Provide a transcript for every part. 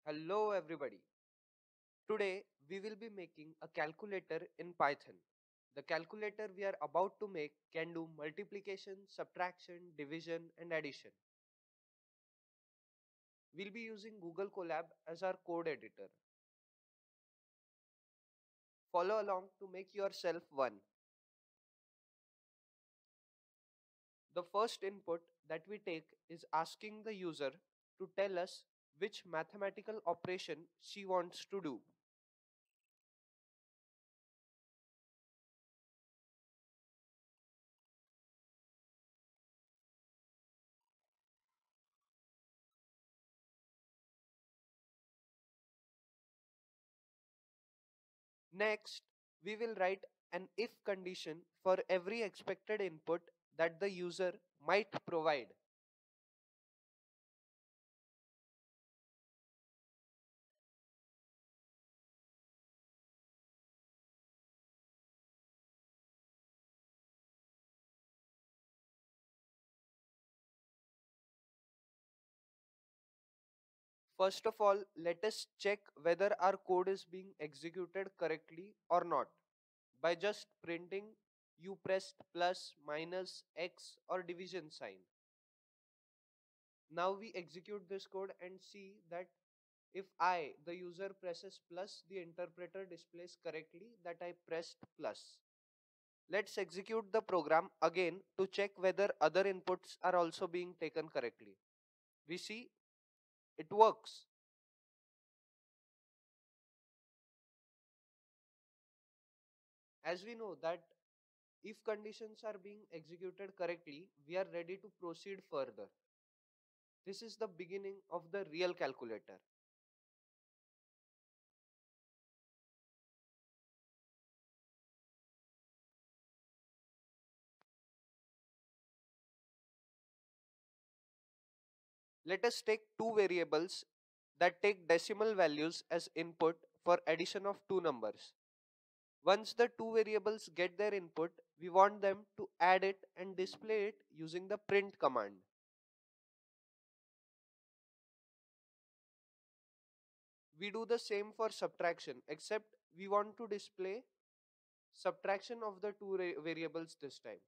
Hello everybody. Today we will be making a calculator in Python. The calculator we are about to make can do multiplication, subtraction, division and addition. We'll be using Google Colab as our code editor. Follow along to make yourself one. The first input that we take is asking the user to tell us which mathematical operation she wants to do. Next, we will write an if condition for every expected input that the user might provide. First of all, let us check whether our code is being executed correctly or not by just printing you pressed plus, minus, x or division sign. Now we execute this code and see that if I, the user, presses plus, the interpreter displays correctly that I pressed plus. Let's execute the program again to check whether other inputs are also being taken correctly. We see it works. As we know that if conditions are being executed correctly, we are ready to proceed further. This is the beginning of the real calculator. Let us take two variables that take decimal values as input for addition of two numbers. Once the two variables get their input, we want them to add it and display it using the print command. We do the same for subtraction, except we want to display subtraction of the two variables this time.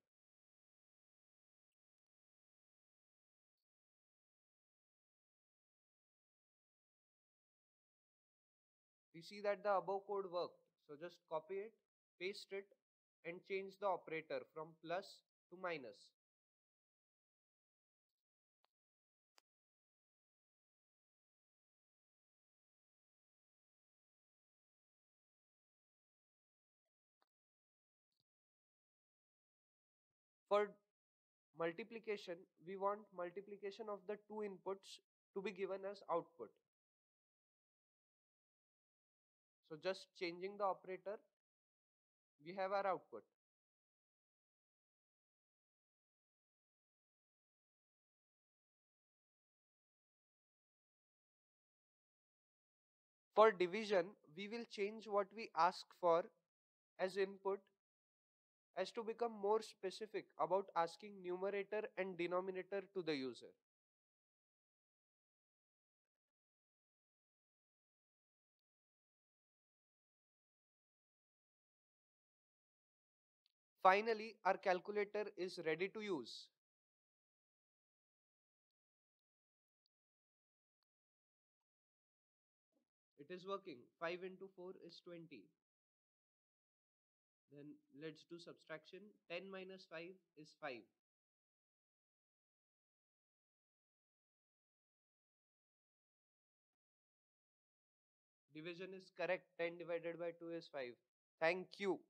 We see that the above code worked. So just copy it, paste it and change the operator from plus to minus. For multiplication, we want multiplication of the two inputs to be given as output. So just changing the operator, we have our output. For division, we will change what we ask for as input as to become more specific about asking numerator and denominator to the user. Finally, our calculator is ready to use. It is working. 5 into 4 is 20. Then let's do subtraction. 10 minus 5 is 5. Division is correct. 10 divided by 2 is 5. Thank you.